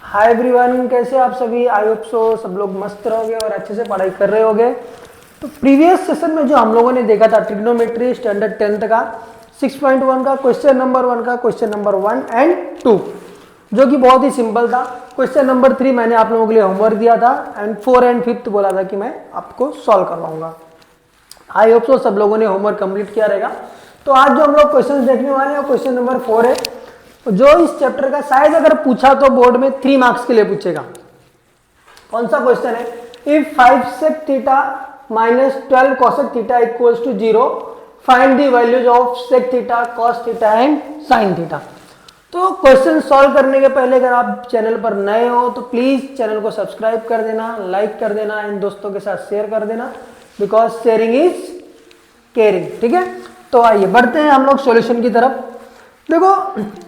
Hi everyone, कैसे आप सभी। आई होप सो सब लोग मस्त रहोगे और अच्छे से पढ़ाई कर रहे होगे। तो प्रीवियस सेशन में जो हम लोगों ने देखा था ट्रिग्नोमेट्री स्टैंडर्ड 10th का 6.1 का क्वेश्चन नंबर 1 का क्वेश्चन नंबर 1 एंड 2 जो कि बहुत ही सिंपल था। क्वेश्चन नंबर 3 मैंने आप लोगों के लिए होमवर्क दिया था एंड 4 एंड 5 बोला था कि मैं आपको सॉल्व करवाऊंगा। आई होप सो सब लोगों ने होमवर्क कंप्लीट किया रहेगा। तो आज जो हम लोग क्वेश्चन देखने वाले हैं क्वेश्चन नंबर 4 है, जो इस चैप्टर का शायद अगर पूछा तो बोर्ड में 3 मार्क्स के लिए पूछेगा। कौन सा क्वेश्चन है? If 5 sec theta minus 12 cosec theta equals to 0 find the values of sec theta cos theta and sin theta. तो क्वेश्चन सॉल्व करने के पहले अगर आप चैनल पर नए हो तो प्लीज चैनल को सब्सक्राइब कर देना, लाइक कर देना, इन दोस्तों के साथ शेयर कर देना, बिकॉज शेयरिंग इज केयरिंग। ठीक है, तो आइए बढ़ते हैं हम लोग सॉल्यूशन की तरफ। देखो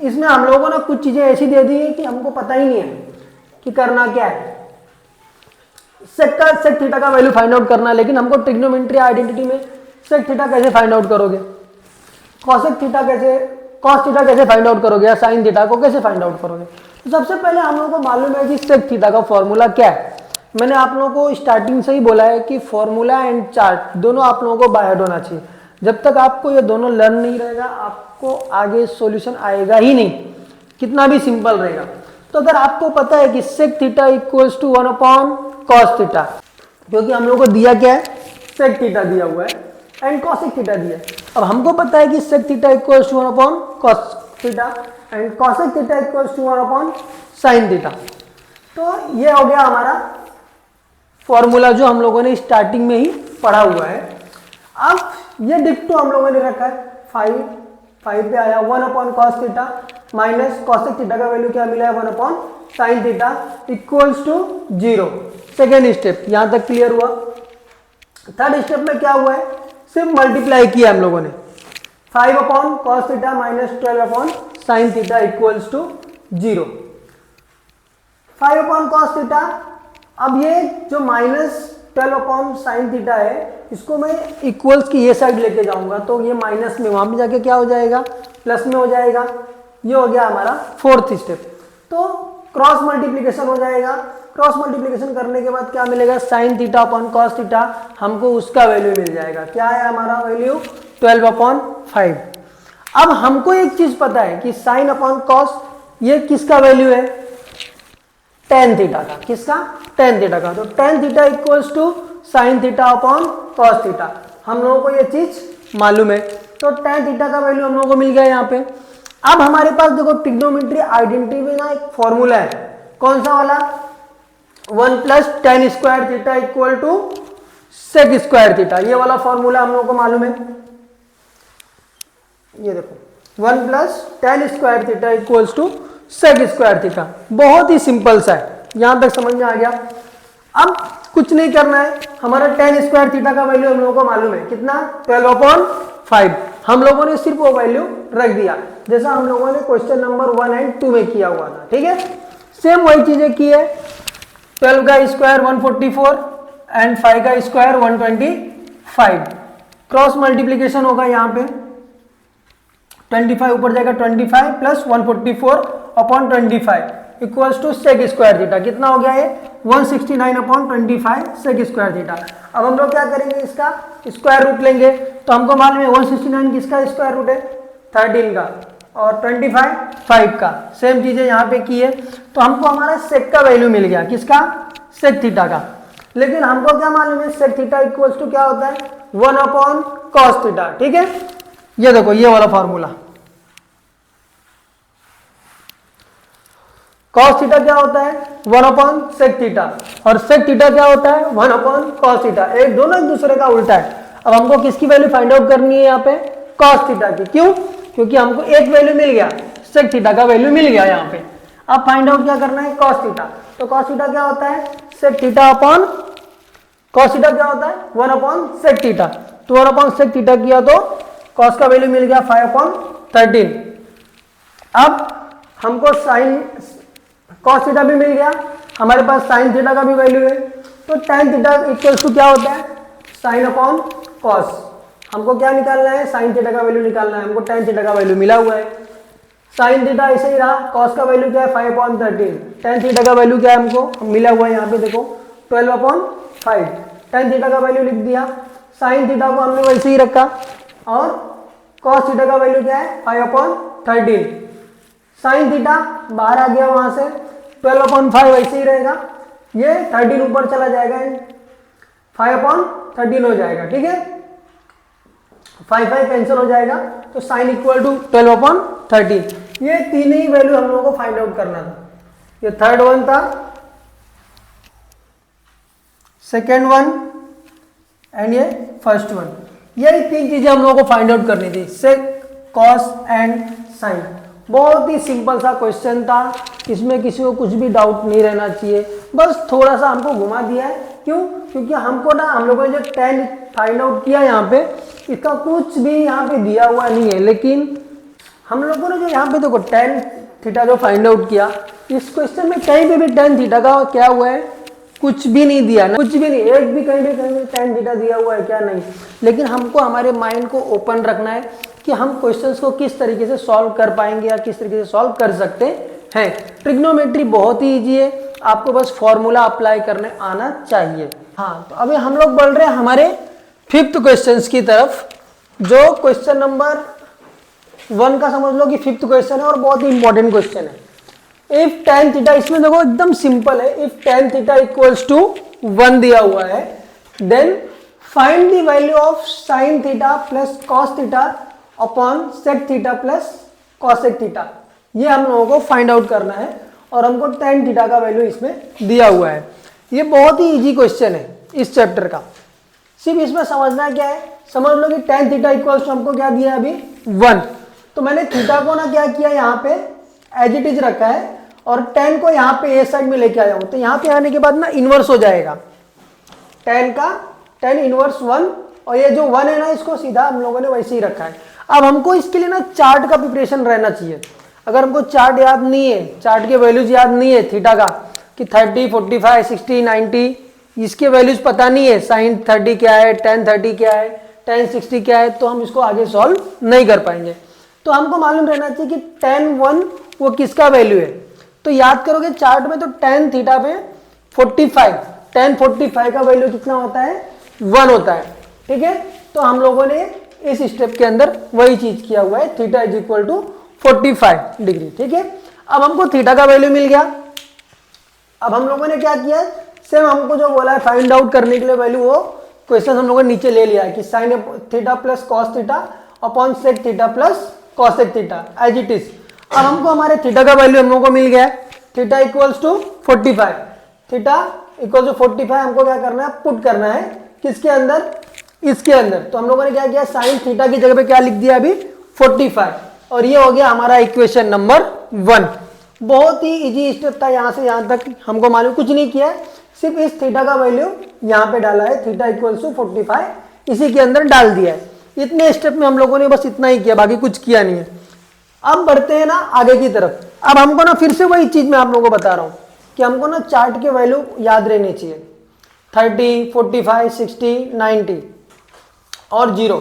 इसमें हम लोगों ने कुछ चीजें ऐसी दे दी है कि हमको पता ही नहीं है कि करना क्या है। सेक थीटा का वैल्यू फाइंड आउट करना है, लेकिन हमको ट्रिग्नोमेट्री आइडेंटिटी में सेक थीटा कैसे फाइंड आउट करोगे, कॉस थीटा कैसे फाइंड आउट करोगे, या साइन थीटा को कैसे फाइंड आउट करोगे। तो सबसे पहले हम लोगों को मालूम है कि सेक थीटा का फॉर्मूला क्या है। मैंने आप लोगों को स्टार्टिंग से ही बोला है कि फॉर्मूला एंड चार्ट दोनों आप लोगों को बाय हेड होना चाहिए। जब तक आपको ये दोनों लर्न नहीं रहेगा आपको आगे सॉल्यूशन आएगा ही नहीं, कितना भी सिंपल रहेगा। तो अगर आपको पता है कि sec theta equals to 1 upon cos theta, क्योंकि हम लोग को दिया क्या है, सेक थीटा दिया हुआ है एंड कॉसेक थीटा दिया है। अब हमको पता है कि sec theta equals to 1 upon cos theta and cosec theta equals to 1 upon sine theta. तो ये हो गया हमारा फॉर्मूला जो हम लोगों ने स्टार्टिंग में ही पढ़ा हुआ है। अब ये डिक्टो हम लोगों ने रखा है 5 पे आया 1 upon cos theta minus cosec theta का वैल्यू क्या मिला है 1 upon sine theta equals to 0। Second step यहां तक क्लियर हुआ। थर्ड स्टेप में क्या हुआ है, सिर्फ मल्टीप्लाई किया हम लोगों ने 5 upon cos theta minus 12 upon sine theta equals to 0। 5 upon cos theta, अब ये जो माइनस 12 अपॉन साइन थीटा है इसको मैं इक्वल्स की ये साइड लेके जाऊंगा, तो ये माइनस में वहां पे जाके क्या हो जाएगा, प्लस में हो जाएगा। ये हो गया हमारा फोर्थ स्टेप। तो क्रॉस मल्टीप्लीकेशन हो जाएगा। क्रॉस मल्टीप्लीकेशन करने के बाद क्या मिलेगा, sign theta upon cos theta, हमको उसका वैल्यू मिल जाएगा। क्या है हमारा वैल्यू 12 अपॉन 5। अब हमको एक चीज पता है कि साइन अपॉन कॉस ये किसका वैल्यू है, टेन थीटा का। किसका, टेन थीटा का। तो tan theta equals to sine theta upon cos theta, हम लोगों को ये चीज मालूम है। तो टेन थीटा का वैल्यू हम लोगों को मिल गया यहाँ पे। अब हमारे पास देखो ट्रिग्नोमेट्री आइडेंटिटी में ना एक फॉर्मूला है, कौन सा वाला, 1 plus tan square theta equal to sec square theta. ये वाला फॉर्मूला हम लोगों को मालूम है। ये देखो 1 plus tan square theta equals to sec square theta, बहुत ही सिंपल सा है। यहां तक समझ में आ गया। अब कुछ नहीं करना है, हमारा टेन स्क्वायर थीटा का वैल्यू हम लोगों को मालूम है कितना, 12 अपॉन 5। हम लोगों ने सिर्फ वो वैल्यू रख दिया जैसा हम लोगों ने क्वेश्चन नंबर 1 एंड 2 में किया हुआ था। ठीक है, सेम वही चीजें की है। 12 का स्क्वायर 144 एंड 5 का स्क्वायर 125। क्रॉस मल्टीप्लीकेशन होगा यहाँ पे 25 ऊपर जाएगा 25 plus 144 upon 25 equals to sec square theta. कितना हो गया ये 169 अपॉन 25 सेक स्क्वायर थीटा। अब हम लोग क्या करेंगे, इसका स्क्वायर रूट लेंगे। तो हमको मालूम है 169 किसका स्क्वायर रूट है, 13 का, और 25 5 का। सेम चीजें यहाँ पे की है। तो हमको हमारा सेक का वैल्यू मिल गया, किसका, सेक थीटा का। लेकिन हमको क्या मालूम है, सेक थीटा इक्वल्स टू क्या होता है, 1 अपॉन कॉस थीटा। ठीक है, ये देखो ये वाला फॉर्मूला, कॉस थीटा क्या होता है 1 अपॉन सेक थीटा, और सेक थीटा क्या होता है 1 अपॉन कॉस थीटा। एक दोनों एक दूसरे का उल्टा है। अब हमको किसकी वैल्यू फाइंड आउट करनी है यहाँ पे, कॉस थीटा की। क्यों, क्योंकि हमको एक वैल्यू मिल गया, सेक थीटा का वैल्यू मिल गया यहाँ पे। अब फाइंड आउट क्या करना है, कॉस थीटा। तो कॉस थीटा क्या होता है, sec theta upon cos theta क्या होता है 1 अपॉन सेक थीटा। तो 1 अपॉन सेक थीटा किया तो कॉस का वैल्यू मिल गया 5 अपॉन 13। अब हमको साइन कॉस थीटा भी मिल गया, हमारे पास साइन थीटा का भी वैल्यू है। तो tan थीटा इक्वल्स टू क्या होता है, साइन अपॉन कॉस। हमको क्या निकालना है, साइन थीटा का वैल्यू निकालना है। हमको tan थीटा का वैल्यू मिला हुआ है। साइन थीटा ऐसे ही रहा, कॉस का वैल्यू क्या है 5/13, टेन थीटा का वैल्यू क्या है हमको मिला हुआ है यहाँ पे देखो 12/5, टेन थीटा का वैल्यू लिख दिया, साइन थीटा को हमने वैसे ही रखा और कॉस थीटा का वैल्यू क्या है 5/13, साइन थीटा बाहर आ गया वहां से 12/5 वैसे ही रहेगा, ये 13 ऊपर चला जाएगा एंड 5/13 हो जाएगा, ठीक है, 5 कैंसिल हो जाएगा तो साइन इक्वल टू 12/13। ये तीन ही वैल्यू हम लोगों को फाइंड आउट करना था, ये थर्ड वन था, सेकेंड वन एंड ये फर्स्ट वन, यही तीन चीजें हम लोगों को फाइंड आउट करनी थी, सेक, कॉस एंड साइन। बहुत ही सिंपल सा क्वेश्चन था, इसमें किसी को कुछ भी डाउट नहीं रहना चाहिए, बस थोड़ा सा हमको घुमा दिया है, क्यों, क्योंकि हमको ना हम लोगों ने जो 10 फाइंड आउट किया यहाँ पे, इसका कुछ भी यहाँ पे दिया हुआ नहीं है, लेकिन हम लोगों ने जो यहाँ पे देखो 10 थीटा जो फाइंड आउट किया, इस क्वेश्चन में कहीं पे भी 10 थीटा का क्या हुआ है, कुछ भी नहीं दिया ना, कुछ भी नहीं, एक भी कहीं भी 10 थीटा दिया हुआ है क्या, नहीं। लेकिन हमको हमारे माइंड को ओपन रखना है कि हम क्वेश्चंस को किस तरीके से सॉल्व कर पाएंगे या किस तरीके से सॉल्व कर सकते हैं। ट्रिग्नोमेट्री बहुत ही ईजी है, आपको बस फॉर्मूला अप्लाई करने आना चाहिए। हाँ, तो अभी हम लोग बढ़ रहे हैं हमारे फिफ्थ क्वेश्चंस की तरफ, जो क्वेश्चन नंबर 1 का समझ लो कि फिफ्थ क्वेश्चन है और बहुत ही इंपॉर्टेंट क्वेश्चन है। इफ tan थीटा, इसमें देखो एकदम सिंपल है, if tan theta equals to 1 दिया हुआ है, then find the value of sin theta plus cos theta upon sec theta plus cosec theta, ये हम लोगों को फाइंड आउट करना है और हमको tan थीटा का वैल्यू इसमें दिया हुआ है। ये बहुत ही इजी क्वेश्चन है इस चैप्टर का, सिर्फ इसमें समझना क्या है, समझ लो कि tan थीटा इक्वल्स टू हमको क्या दिया है अभी 1, तो मैंने थीटा को ना क्या किया यहाँ पे एज इट इज रखा है और tan को यहाँ पे ए साइड में लेके आया हूं, तो यहाँ पे आने के बाद ना इनवर्स हो जाएगा tan का, tan इनवर्स 1, और ये जो 1 है ना इसको सीधा हम लोगों ने वैसे ही रखा है। अब हमको इसके लिए ना चार्ट का प्रिपरेशन रहना चाहिए, अगर हमको चार्ट याद नहीं है, चार्ट के वैल्यूज याद नहीं है थीटा का कि 30, 45, 60, 90, इसके वैल्यूज पता नहीं है, साइन 30 क्या है, tan 30 क्या है, tan 60 क्या है, तो हम इसको आगे सॉल्व नहीं कर पाएंगे। तो हमको मालूम रहना चाहिए कि tan 1 वो किसका वैल्यू है, तो याद करोगे चार्ट में तो tan थीटा पे 45, tan 45 का वैल्यू कितना होता है 1 होता है, ठीक है। तो हम लोगों ने इस स्टेप के अंदर वही चीज किया हुआ है, theta is equal to 45 degree, ठीक है। अब हमको थीटा का वैल्यू मिल गया, अब हम लोगों ने क्या किया, सेम हमको जो बोला है फाइंड आउट करने के लिए वैल्यू, वो क्वेश्चन हम लोगों ने नीचे ले लिया है कि sine theta plus cos theta upon sec theta plus cosec theta as it is. अब हमको हमारे थीटा का वैल्यू हम लोगों को मिल गया है, theta equals to 45, theta equal to 45 हमको क्या करना है, पुट करना है किसके अंदर, इसके अंदर। तो हम लोगों ने क्या किया, साइन थीटा की जगह पे क्या लिख दिया अभी 45, और ये हो गया हमारा इक्वेशन नंबर 1। बहुत ही इजी स्टेप था, यहाँ से यहाँ तक हमको मालूम कुछ नहीं किया, सिर्फ इस थीटा का वैल्यू यहाँ पे डाला है, थीटा इक्वल्स टू 45 इसी के अंदर डाल दिया है। इतने स्टेप में हम लोगों ने बस इतना ही किया, बाकी कुछ किया नहीं है। अब बढ़ते हैं ना आगे की तरफ। अब हमको ना फिर से वही चीज मैं आप लोगों को बता रहा हूं कि हमको ना चार्ट के वैल्यू याद रहने चाहिए, 30, 45, 60, 90 और 0।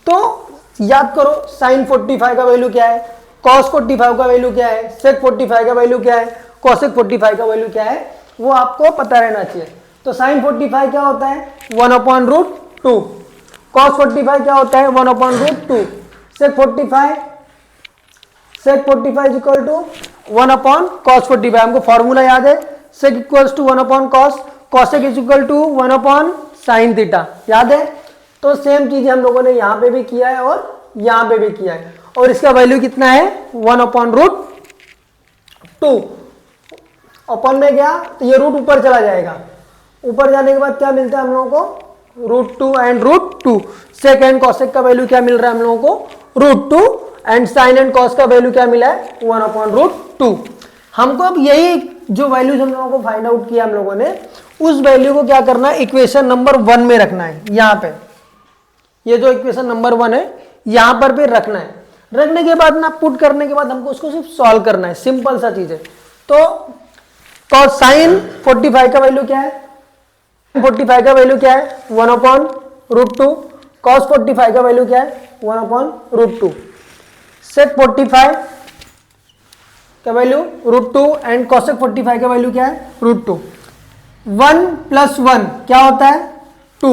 तो याद करो साइन 45 का वैल्यू क्या है, कॉस 45 का वैल्यू क्या है, सेक 45 का वैल्यू क्या है, कॉसेक 45 का वैल्यू क्या है, वो आपको पता रहना चाहिए। तो साइन 45 क्या होता है 1/√2, कॉस 45 क्या होता है 1/√2, सेक 45 इक्वल टू 1/cos 45, हमको फॉर्मूला याद है, sec equals to 1/cos, cosec is equal to 1/sin theta, याद है। तो सेम चीज हम लोगों ने यहाँ पे भी किया है और यहाँ पे भी किया है, और इसका वैल्यू कितना है 1/√2, अपन में गया तो ये रूट ऊपर चला जाएगा, ऊपर जाने के बाद क्या मिलता है हम लोगों को √2 एंड √2, सेक एंड कॉसेक का वैल्यू क्या मिल रहा है हम लोगों को √2 एंड साइन एंड कॉस का वैल्यू क्या मिला है 1/√2। हमको अब यही जो वैल्यूज हम लोगों को फाइंड आउट किया हम लोगों ने, उस वैल्यू को क्या करना है इक्वेशन नंबर 1 में रखना है। यहाँ पे ये जो इक्वेशन नंबर 1 है यहाँ पर भी रखना है, रखने के बाद ना पुट करने के बाद हमको उसको सिर्फ सॉल्व करना है, सिंपल सा चीज है। तो कॉस साइन 45 का वैल्यू क्या है, 45 का वैल्यू क्या है 1/√2, cos 45 का वैल्यू क्या है 1/√2, sec 45 क्या वैल्यू √2 एंड cosec 45 का वैल्यू क्या है √2। 1 + 1 क्या होता है 2,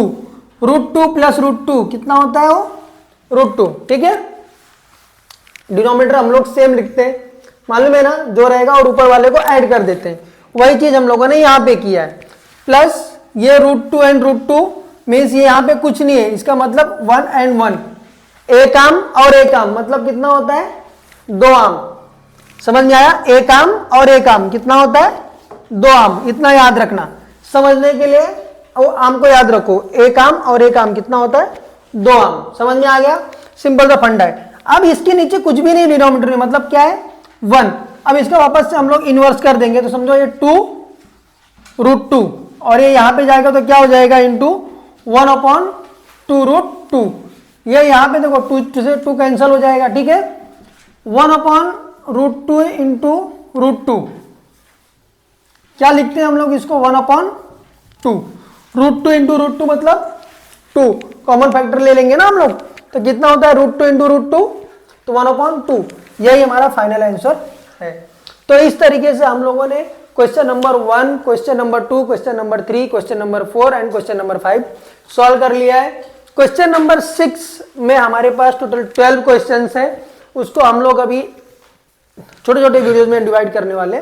√2 + √2 कितना होता है वो √2। ठीक है, डिनोमिनेटर हम लोग सेम लिखते हैं, मालूम है ना, जो रहेगा और ऊपर वाले को ऐड कर देते हैं। वही चीज हम लोगों ने यहाँ पे किया है। प्लस ये √2 एंड √2 मीन्स ये यहाँ पे कुछ नहीं है, इसका मतलब 1 एंड 1, एक आम और एक आम, मतलब कितना होता है 2 आम। समझ में आया, एक आम और एक आम कितना होता है 2 आम, इतना याद रखना। समझने के लिए वो आम को याद रखो, एक आम और एक आम कितना होता है 2 आम। समझ में आ गया, सिंपल सा फंडा है। अब इसके नीचे कुछ भी नहीं डिनोमिनेटर में, मतलब क्या है 1। अब इसका वापस से हम लोग इनवर्स कर देंगे, तो समझो ये 2 √2 और ये यहां पे जाएगा तो क्या हो जाएगा इंटू 1/2 √2। ये यहां पे देखो 2 से 2 कैंसिल हो जाएगा। ठीक है, 1/√2 इंटू √2 क्या लिखते हैं हम लोग इसको 1/2, √2 इंटू √2 मतलब 2, कॉमन फैक्टर ले लेंगे ना हम लोग, तो कितना होता है √2 इंटू √2 तो 1/2। यही हमारा फाइनल आंसर है। तो इस तरीके से हम लोगों ने question number 1, question number 2, question number 3, question number 4 and question number 5 solve कर लिया है। क्वेश्चन नंबर 6 में हमारे पास टोटल 12 क्वेश्चंस है, उसको हम लोग अभी छोटे छोटे वीडियोज में डिवाइड करने वाले।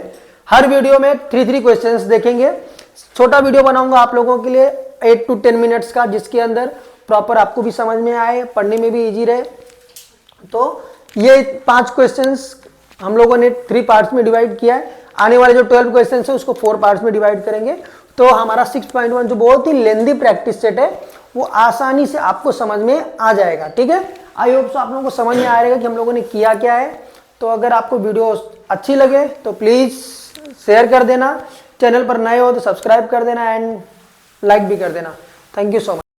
हर वीडियो में 3-3 क्वेश्चंस देखेंगे। छोटा वीडियो बनाऊंगा आप लोगों के लिए 8 to 10 मिनट्स का, जिसके अंदर प्रॉपर आपको भी समझ में आए, पढ़ने में भी इजी रहे। तो ये 5 क्वेश्चंस हम लोगों ने 3 पार्ट्स में डिवाइड किया है। आने वाले जो 12 क्वेश्चंस है उसको 4 पार्ट्स में डिवाइड करेंगे। तो हमारा 6.1 जो बहुत ही लेंदी प्रैक्टिस सेट है वो आसानी से आपको समझ में आ जाएगा। ठीक है, आई होप सो आप लोगों को समझ में आएगा कि हम लोगों ने किया क्या है। तो अगर आपको वीडियो अच्छी लगे तो प्लीज शेयर कर देना, चैनल पर नए हो तो सब्सक्राइब कर देना एंड लाइक भी कर देना। Thank you so much.